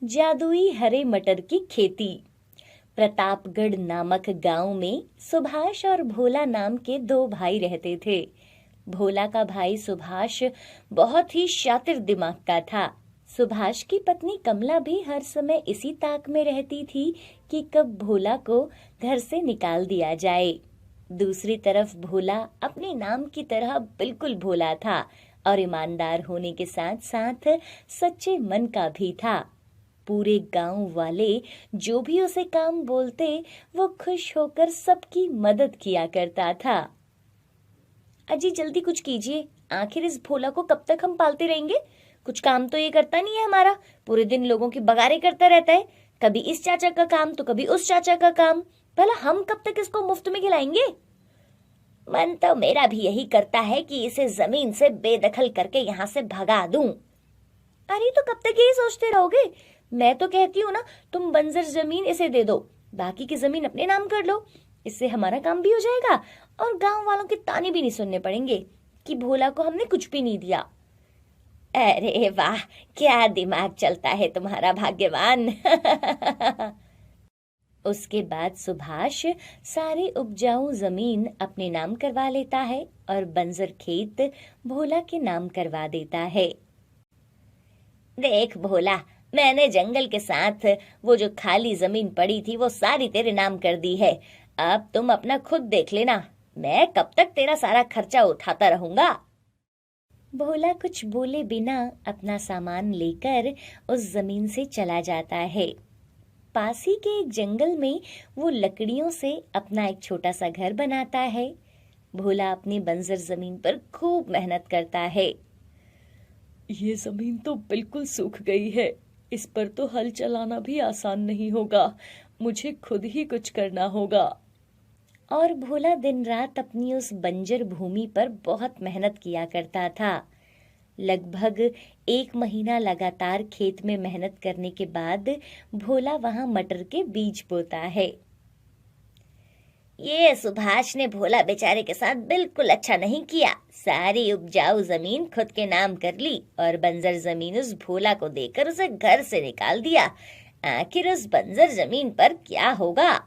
जादुई हरे मटर की खेती। प्रतापगढ़ नामक गांव में सुभाष और भोला नाम के दो भाई रहते थे। भोला का भाई सुभाष बहुत ही शातिर दिमाग का था। सुभाष की पत्नी कमला भी हर समय इसी ताक में रहती थी कि कब भोला को घर से निकाल दिया जाए। दूसरी तरफ भोला अपने नाम की तरह बिल्कुल भोला था और ईमानदार होने के साथ साथ सच्चे मन का भी था। पूरे गांव वाले जो भी उसे काम बोलते वो खुश होकर सबकी मदद किया करता था। अजी जल्दी कुछ कीजिए, आखिर इस भोला को कब तक हम पालते रहेंगे? कुछ काम तो ये करता नहीं है हमारा, पूरे दिन लोगों की बगारे करता रहता है, कभी इस चाचा का काम तो कभी उस चाचा का काम। भला हम कब तक इसको मुफ्त में खिलाएंगे? मन तो मेरा भी यही करता है कि इसे जमीन से बेदखल करके यहाँ से भगा दूं। अरे तो कब तक यही सोचते रहोगे? मैं तो कहती हूँ ना, तुम बंजर जमीन इसे दे दो, बाकी की जमीन अपने नाम कर लो। इससे हमारा काम भी हो जाएगा और गांव वालों के ताने भी नहीं सुनने पड़ेंगे कि भोला को हमने कुछ भी नहीं दिया। अरे वाह, क्या दिमाग चलता है तुम्हारा भाग्यवान। उसके बाद सुभाष सारी उपजाऊ जमीन अपने नाम करवा लेता है और बंजर खेत भोला के नाम करवा देता है। देख भोला, मैंने जंगल के साथ वो जो खाली जमीन पड़ी थी वो सारी तेरे नाम कर दी है। अब तुम अपना खुद देख लेना, मैं कब तक तेरा सारा खर्चा उठाता रहूंगा। भोला कुछ बोले बिना अपना सामान लेकर उस जमीन से चला जाता है। पास ही के एक जंगल में वो लकड़ियों से अपना एक छोटा सा घर बनाता है। भोला अपनी बंजर जमीन पर खूब मेहनत करता है। ये जमीन तो बिल्कुल सूख गई है, इस पर तो हल चलाना भी आसान नहीं होगा, मुझे खुद ही कुछ करना होगा। और भोला दिन रात अपनी उस बंजर भूमि पर बहुत मेहनत किया करता था। लगभग 1 महीना लगातार खेत में मेहनत करने के बाद भोला वहां मटर के बीज बोता है। ये सुभाष ने भोला बेचारे के साथ बिल्कुल अच्छा नहीं किया। सारी उपजाऊ जमीन खुद के नाम कर ली और बंजर जमीन उस भोला को देकर उसे घर से निकाल दिया। आखिर उस बंजर जमीन पर क्या होगा?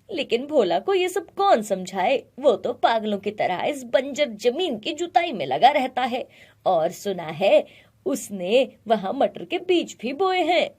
लेकिन भोला को ये सब कौन समझाए, वो तो पागलों की तरह इस बंजर जमीन की जुताई में लगा रहता है और सुना है उसने वहां मटर के बीज भी बोए हैं।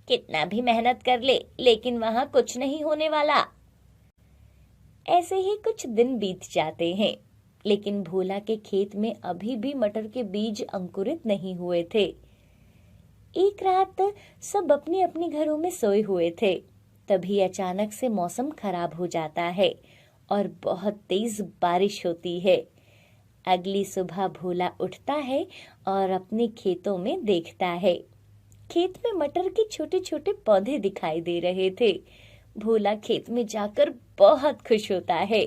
कितना भी मेहनत कर ले लेकिन वहां कुछ नहीं होने वाला। ऐसे ही कुछ दिन बीत जाते हैं, लेकिन भोला के खेत में अभी भी मटर के बीज अंकुरित नहीं हुए थे। एक रात सब अपने अपने घरों में सोए हुए थे, तभी अचानक से मौसम खराब हो जाता है और बहुत तेज बारिश होती है। अगली सुबह भोला उठता है और अपने खेतों में देखता है। खेत में मटर के छोटे छोटे पौधे दिखाई दे रहे थे। भोला खेत में जाकर बहुत खुश होता है।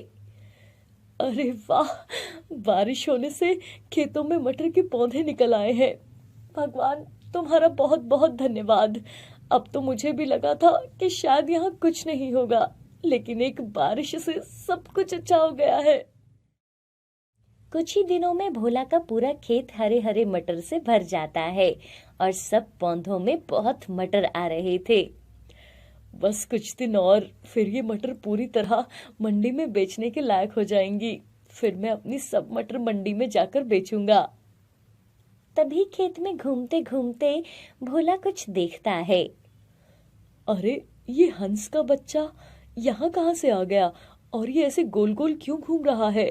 अरे वाह, बारिश होने से खेतों में मटर के पौधे निकल आए हैं। भगवान तुम्हारा बहुत बहुत धन्यवाद। अब तो मुझे भी लगा था कि शायद यहाँ कुछ नहीं होगा, लेकिन एक बारिश से सब कुछ अच्छा हो गया है। कुछ ही दिनों में भोला का पूरा खेत हरे हरे मटर से भर जाता है और सब पौधों में बहुत मटर आ रहे थे। बस कुछ दिन और, फिर ये मटर पूरी तरह मंडी में बेचने के लायक हो जाएंगी। फिर मैं अपनी सब मटर मंडी में जाकर बेचूंगा। तभी खेत में घूमते घूमते भोला कुछ देखता है। अरे ये हंस का बच्चा यहाँ कहाँ से आ गया और ये ऐसे गोल गोल क्यों घूम रहा है?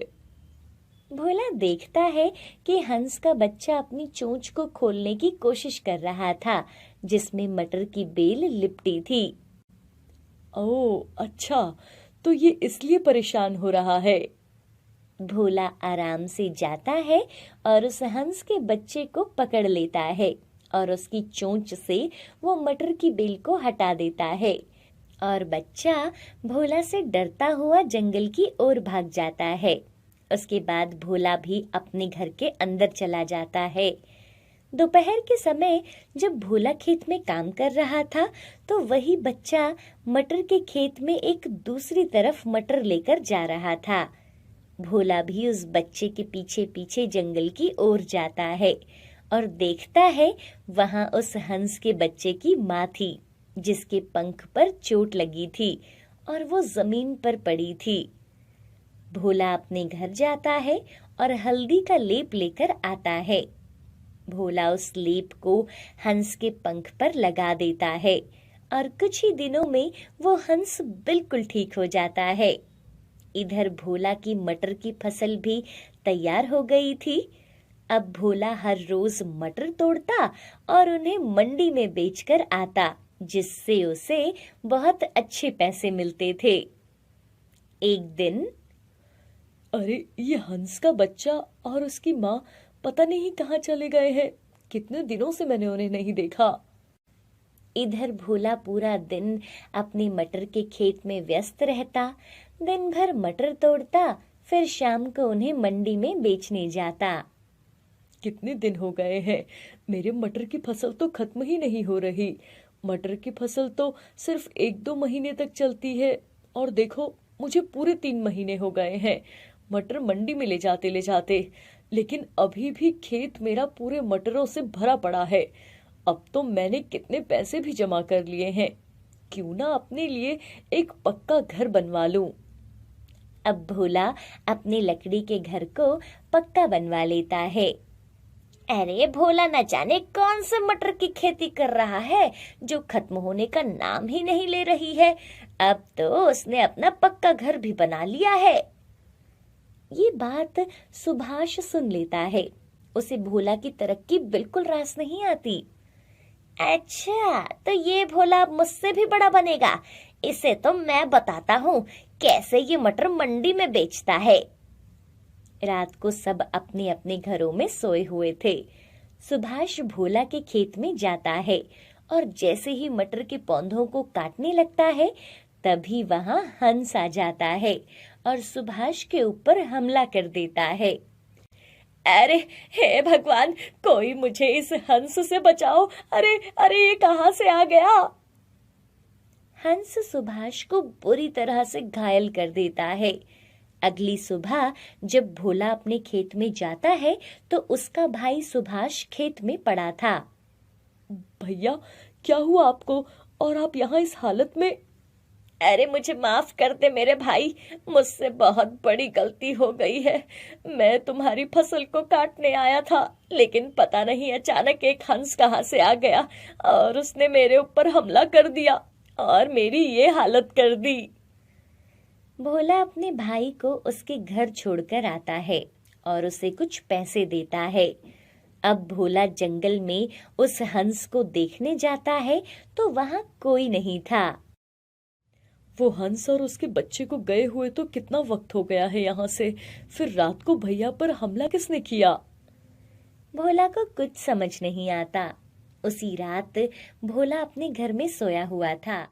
भोला देखता है कि हंस का बच्चा अपनी चोंच को खोलने की कोशिश कर रहा था, जिसमें मटर की बेल लिपटी थी। ओह अच्छा, तो ये इसलिए परेशान हो रहा है। भोला आराम से जाता है और उस हंस के बच्चे को पकड़ लेता है और उसकी चोंच से वो मटर की बेल को हटा देता है और बच्चा भोला से डरता हुआ जंगल की ओर भाग जाता है। उसके बाद भोला भी अपने घर के अंदर चला जाता है। दोपहर के समय जब भोला खेत में काम कर रहा था तो वही बच्चा मटर के खेत में एक दूसरी तरफ मटर लेकर जा रहा था। भोला भी उस बच्चे के पीछे पीछे जंगल की ओर जाता है और देखता है वहां उस हंस के बच्चे की माँ थी, जिसके पंख पर चोट लगी थी और वो जमीन पर पड़ी थी। भोला अपने घर जाता है और हल्दी का लेप लेकर आता है। भोला उस लेप को हंस के पंख पर लगा देता है और कुछ ही दिनों में वो हंस बिल्कुल ठीक हो जाता है। इधर भोला की मटर की फसल भी तैयार हो गई थी। अब भोला हर रोज मटर तोड़ता और उन्हें मंडी में बेचकर आता, जिससे उसे बहुत अच्छे पैसे मिलते थे। एक दिन, अरे ये हंस का बच्चा और उसकी माँ पता नहीं कहाँ चले गए हैं। कितने दिनों से मैंने उन्हें नहीं देखा। इधर भोला पूरा दिन अपने मटर के खेत में व्यस्त रहता। दिन भर मटर तोड़ता, फिर शाम को उन्हें मंडी में बेचने जाता। कितने दिन हो गए हैं, मेरे मटर की फसल तो खत्म ही नहीं हो रही। मटर की फसल तो सिर्फ 1-2 महीने तक चलती है और देखो मुझे पूरे 3 महीने हो गए हैं मटर मंडी में ले जाते, लेकिन अभी भी खेत मेरा पूरे मटरों से भरा पड़ा है। अब तो मैंने कितने पैसे भी जमा कर लिए हैं, क्यों ना अपने लिए एक पक्का घर बनवा लूं। अब भोला अपने लकड़ी के घर को पक्का बनवा लेता है। अरे भोला न जाने कौन से मटर की खेती कर रहा है जो खत्म होने का नाम ही नहीं ले रही है। अब तो उसने अपना पक्का घर भी बना लिया है। ये बात सुभाष सुन लेता है। उसे भोला की तरक्की बिल्कुल रास नहीं आती। अच्छा, तो ये भोला अब मुझसे भी बड़ा बनेगा। इसे तो मैं बताता हूँ कैसे ये मटर मंडी में बेचता है। रात को सब अपने अपने घरों में सोए हुए थे। सुभाष भोला के खेत में जाता है और जैसे ही मटर के पौधों को काटने लगता है, तभी वहां हंस आ जाता है और सुभाष के ऊपर हमला कर देता है। अरे हे भगवान, कोई मुझे इस हंस से बचाओ। अरे अरे ये कहाँ से आ गया। हंस सुभाष को बुरी तरह से घायल कर देता है। अगली सुबह जब भोला अपने खेत में जाता है तो उसका भाई सुभाष खेत में पड़ा था। भैया, क्या हुआ आपको और आप यहाँ इस हालत में? अरे मुझे माफ कर दे मेरे भाई, मुझसे बहुत बड़ी गलती हो गई है। मैं तुम्हारी फसल को काटने आया था, लेकिन पता नहीं अचानक एक हंस कहाँ से आ गया और उसने मेरे ऊपर हमला कर दिया और मेरी ये हालत कर दी। भोला अपने भाई को उसके घर छोड़कर आता है और उसे कुछ पैसे देता है। अब भोला जंगल में उस हंस को देखने जाता है तो वहां कोई नहीं था। वो हंस और उसके बच्चे को गए हुए तो कितना वक्त हो गया है यहाँ से। फिर रात को भैया पर हमला किसने किया? भोला को कुछ समझ नहीं आता। उसी रात भोला अपने घर में सोया हुआ था।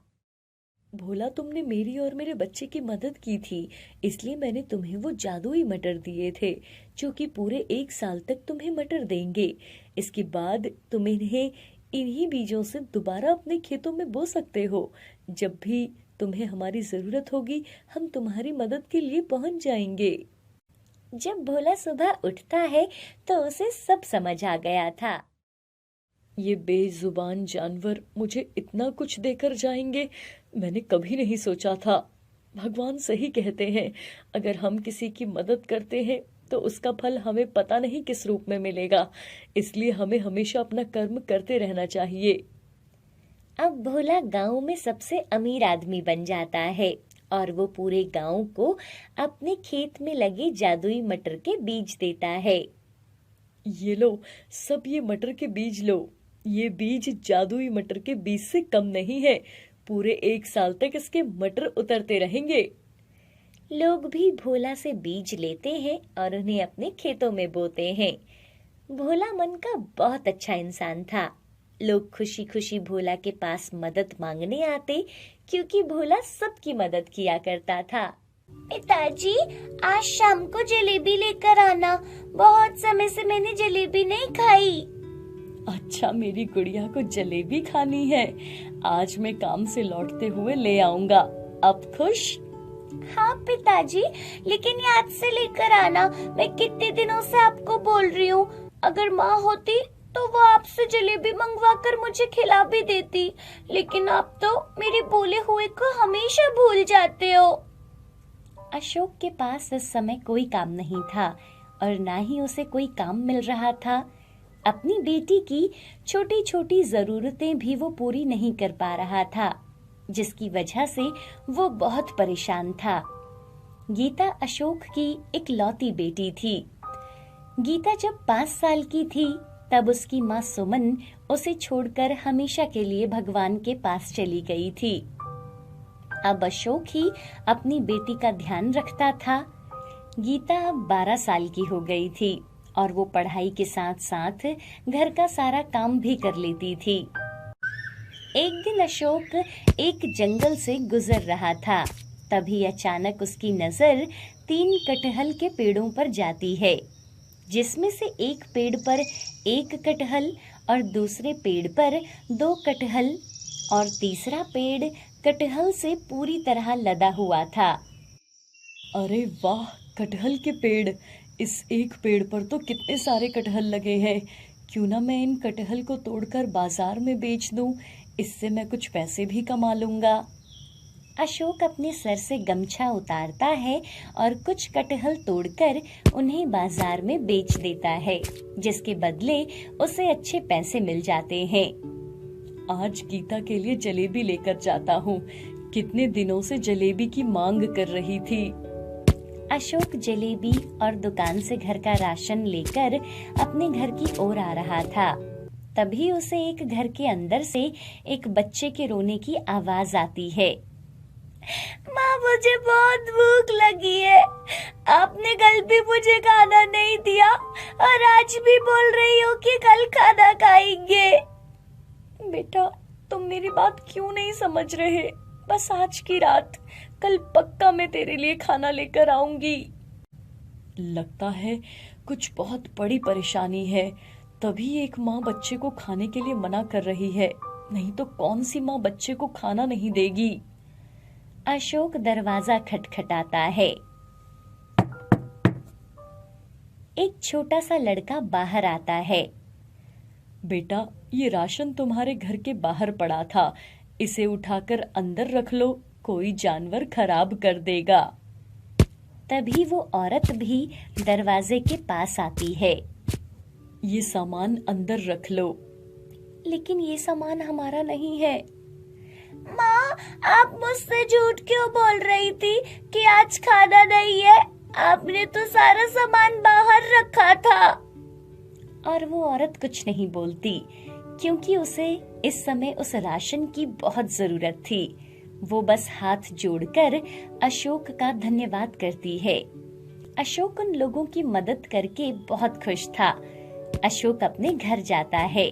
भोला, तुमने मेरी और मेरे बच्चे की मदद की थी, इसलिए मैंने तुम्हें वो जादुई मटर दिए थे जो कि पूरे 1 साल तक तुम्हें मटर देंगे। इसके बाद तुम इन्हें इन्हीं बीजों से दोबारा अपने खेतों में बो सकते हो। जब भी तुम्हें हमारी जरूरत होगी, हम तुम्हारी मदद के लिए पहुंच जाएंगे। जब भोला सुबह उठता है तो उसे सब समझ आ गया था। ये बेजुबान जानवर मुझे इतना कुछ देकर जाएंगे, मैंने कभी नहीं सोचा था। भगवान सही कहते हैं, अगर हम किसी की मदद करते हैं तो उसका फल हमें पता नहीं किस रूप में मिलेगा, इसलिए हमें हमेशा अपना कर्म करते रहना चाहिए। अब भोला गांव में सबसे अमीर आदमी बन जाता है और वो पूरे गांव को अपने खेत में लगे जादुई मटर के बीज देता है। ये लो, सब ये मटर के बीज लो। ये बीज जादुई मटर के बीज से कम नहीं है। पूरे 1 साल तक इसके मटर उतरते रहेंगे। लोग भी भोला से बीज लेते हैं और उन्हें अपने खेतों में बोते हैं। भोला मन का बहुत अच्छा इंसान था। लोग खुशी खुशी भोला के पास मदद मांगने आते, क्योंकि भोला सबकी मदद किया करता था। पिताजी, आज शाम को जलेबी लेकर आना, बहुत समय से मैंने जलेबी नहीं खाई। अच्छा, मेरी गुड़िया को जलेबी खानी है। आज मैं काम से लौटते हुए ले आऊंगा। अब खुश? हाँ पिताजी, लेकिन याद से लेकर आना। मैं कितने दिनों से आपको बोल रही हूँ, अगर माँ होती तो वो आपसे जलेबी मंगवा कर मुझे खिला भी देती, लेकिन आप तो मेरे बोले हुए को हमेशा भूल जाते हो। अशोक के पास इस समय कोई काम नहीं था और ना ही उसे कोई काम मिल रहा था। अपनी बेटी की छोटी छोटी जरूरतें भी वो पूरी नहीं कर पा रहा था, जिसकी वजह से वो बहुत परेशान था। गीता अशोक की इकलौती बेटी थी। गीता जब 5 साल की थी तब उसकी माँ सुमन उसे छोड़कर हमेशा के लिए भगवान के पास चली गई थी। अब अशोक ही अपनी बेटी का ध्यान रखता था। गीता अब 12 साल की हो गई थी और वो पढ़ाई के साथ साथ घर का सारा काम भी कर लेती थी। एक दिन अशोक एक जंगल से गुजर रहा था, तभी अचानक उसकी नजर 3 कटहल के पेड़ों पर जाती है, जिसमें से एक पेड़ पर 1 कटहल और दूसरे पेड़ पर 2 कटहल और तीसरा पेड़ कटहल से पूरी तरह लदा हुआ था। अरे वाह, कटहल के पेड़! इस एक पेड़ पर तो कितने सारे कटहल लगे हैं। क्यों ना मैं इन कटहल को तोड़कर बाजार में बेच दूं, इससे मैं कुछ पैसे भी कमा लूंगा। अशोक अपने सर से गमछा उतारता है और कुछ कटहल तोड़कर उन्हें बाजार में बेच देता है, जिसके बदले उसे अच्छे पैसे मिल जाते हैं। आज गीता के लिए जलेबी लेकर जाता हूँ। कितने दिनों से जलेबी की मांग कर रही थी। अशोक जलेबी और दुकान से घर का राशन लेकर अपने घर की ओर आ रहा था। तभी उसे एक घर के अंदर से एक बच्चे के रोने की आवाज आती है। माँ, मुझे बहुत भूख लगी है। आपने कल भी मुझे खाना नहीं दिया और आज भी बोल रही हो कि कल खाना खाएंगे। बेटा, तुम मेरी बात क्यों नहीं समझ रहे? बस आज की रात, कल पक्का मैं तेरे लिए खाना लेकर आऊंगी। लगता है कुछ बहुत बड़ी परेशानी है, तभी एक माँ बच्चे को खाने के लिए मना कर रही है। नहीं तो कौन सी माँ बच्चे को खाना नहीं देगी। अशोक दरवाजा खटखटाता है। एक छोटा सा लड़का बाहर आता है। बेटा, ये राशन तुम्हारे घर के बाहर पड़ा था, इसे उठाकर अंदर रख लो, कोई जानवर खराब कर देगा। तभी वो औरत भी दरवाजे के पास आती है। ये सामान अंदर रख लो। लेकिन ये सामान हमारा नहीं है। माँ, आप मुझसे झूठ क्यों बोल रही थी कि आज खाना नहीं है? आपने तो सारा सामान बाहर रखा था। और वो औरत कुछ नहीं बोलती, क्योंकि उसे इस समय उस राशन की बहुत जरूरत थी। वो बस हाथ जोड़कर अशोक का धन्यवाद करती है। अशोक उन लोगों की मदद करके बहुत खुश था। अशोक अपने घर जाता है।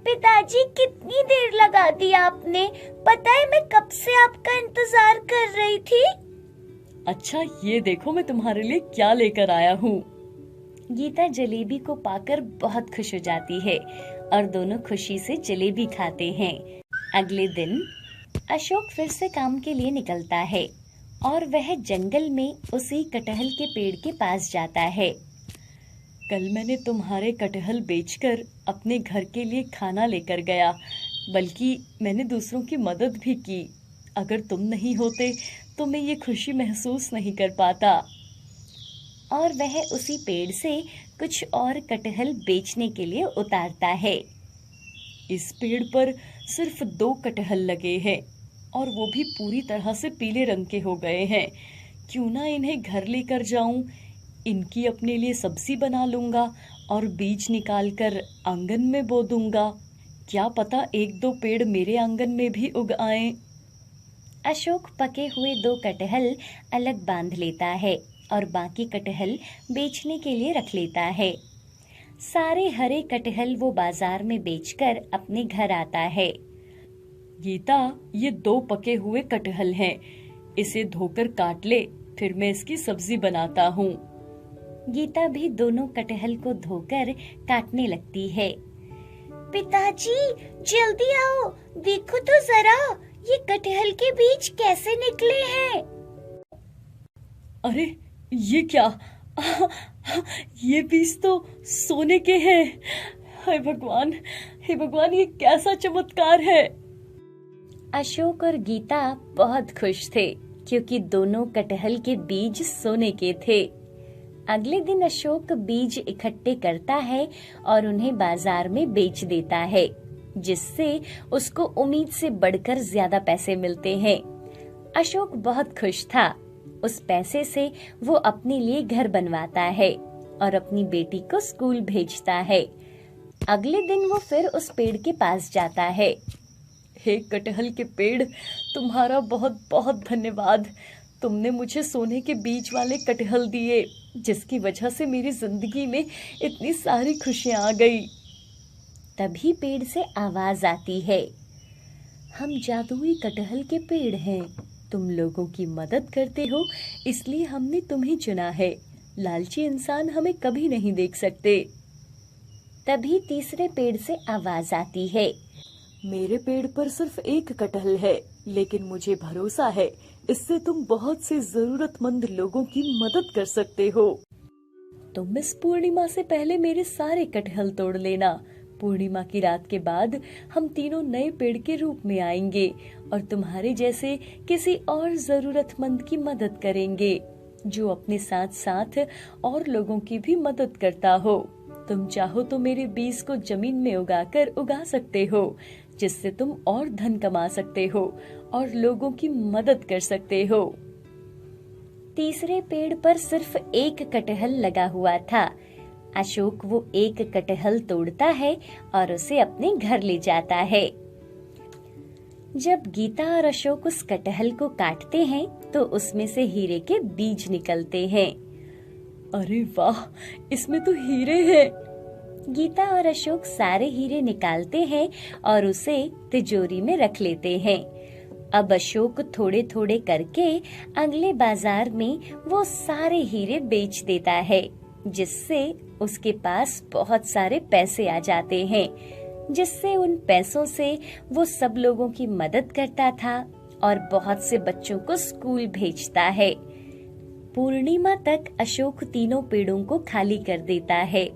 पिताजी, कितनी देर लगा दी आपने? पता है मैं कब से आपका इंतजार कर रही थी। अच्छा, ये देखो मैं तुम्हारे लिए क्या लेकर आया हूँ। गीता जलेबी को पाकर बहुत खुश हो जाती है और दोनों खुशी से जलेबी खाते हैं। अगले दिन अशोक फिर से काम के लिए निकलता है और वह जंगल में उसी कटहल के पेड़ के पास जाता है। कल मैंने तुम्हारे कटहल बेचकर अपने घर के लिए खाना लेकर गया, बल्कि मैंने दूसरों की मदद भी की। अगर तुम नहीं होते तो मैं ये खुशी महसूस नहीं कर पाता। और वह उसी पेड़ से कुछ और कटहल बेचने के लिए उतारता है। इस पेड़ पर सिर्फ 2 कटहल लगे हैं और वो भी पूरी तरह से पीले रंग के हो गए हैं। क्यों ना इन्हें घर लेकर जाऊं, इनकी अपने लिए सब्जी बना लूंगा और बीज निकालकर आंगन में बो दूंगा। क्या पता 1-2 पेड़ मेरे आंगन में भी उग आएं। अशोक पके हुए 2 कटहल अलग बांध लेता है और बाकी कटहल बेचने के लिए रख लेता है। सारे हरे कटहल वो बाजार में बेचकर अपने घर आता है। गीता, ये 2 पके हुए कटहल हैं, इसे धोकर काट ले, फिर मैं इसकी सब्जी बनाता हूँ। गीता भी दोनों कटहल को धोकर काटने लगती है। पिताजी, जल्दी आओ, देखो तो जरा, ये कटहल के बीज कैसे निकले हैं। अरे ये क्या? ये बीज तो सोने के हैं। हाय भगवान, हे भगवान, ये कैसा चमत्कार है। अशोक और गीता बहुत खुश थे क्योंकि दोनों कटहल के बीज सोने के थे। अगले दिन अशोक बीज इकट्ठे करता है और उन्हें बाजार में बेच देता है, जिससे उसको उम्मीद से बढ़कर ज्यादा पैसे मिलते हैं। अशोक बहुत खुश था। उस पैसे से वो अपने लिए घर बनवाता है और अपनी बेटी को स्कूल भेजता है। अगले दिन वो फिर उस पेड़ के पास जाता है। हे कटहल के पेड़, तुम्हारा बहुत बहुत धन्यवाद। तुमने मुझे सोने के बीज वाले कटहल दिए, जिसकी वजह से मेरी जिंदगी में इतनी सारी खुशियां आ गई। तभी पेड़ से आवाज आती है, हम जादुई कटहल के पेड़ हैं। तुम लोगों की मदद करते हो, इसलिए हमने तुम्हें चुना है। लालची इंसान हमें कभी नहीं देख सकते। तभी तीसरे पेड़ से आवाज आती है, मेरे पेड़ पर सिर्फ एक कटहल है, लेकिन मुझे भरोसा है इससे तुम बहुत से जरूरतमंद लोगों की मदद कर सकते हो। तुम इस पूर्णिमा से पहले मेरे सारे कटहल तोड़ लेना। पूर्णिमा की रात के बाद हम तीनों नए पेड़ के रूप में आएंगे और तुम्हारे जैसे किसी और जरूरतमंद की मदद करेंगे, जो अपने साथ साथ और लोगों की भी मदद करता हो। तुम चाहो तो मेरे बीज को जमीन में उगा सकते हो, जिससे तुम और धन कमा सकते हो और लोगों की मदद कर सकते हो। तीसरे पेड़ पर सिर्फ एक कटहल लगा हुआ था। अशोक वो एक कटहल तोड़ता है और उसे अपने घर ले जाता है। जब गीता और अशोक उस कटहल को काटते हैं तो उसमें से हीरे के बीज निकलते हैं। अरे वाह, इसमें तो हीरे हैं। गीता और अशोक सारे हीरे निकालते हैं और उसे तिजोरी में रख लेते हैं। अब अशोक थोड़े थोड़े करके अगले बाजार में वो सारे हीरे बेच देता है, जिससे उसके पास बहुत सारे पैसे आ जाते हैं, जिससे उन पैसों से वो सब लोगों की मदद करता था और बहुत से बच्चों को स्कूल भेजता है। पूर्णिमा तक अशोक तीनों पेड़ों को खाली कर देता है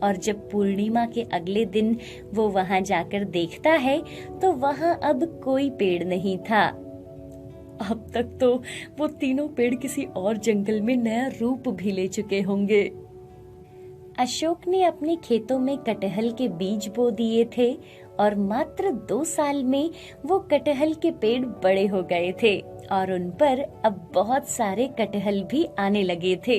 और जब पूर्णिमा के अगले दिन वो वहां जाकर देखता है तो वहां अब कोई पेड़ नहीं था। अब तक तो वो तीनों पेड़ किसी और जंगल में नया रूप भी ले चुके होंगे। अशोक ने अपने खेतों में कटहल के बीज बो दिए थे और मात्र 2 साल में वो कटहल के पेड़ बड़े हो गए थे और उन पर अब बहुत सारे कटहल भी आने लगे थे।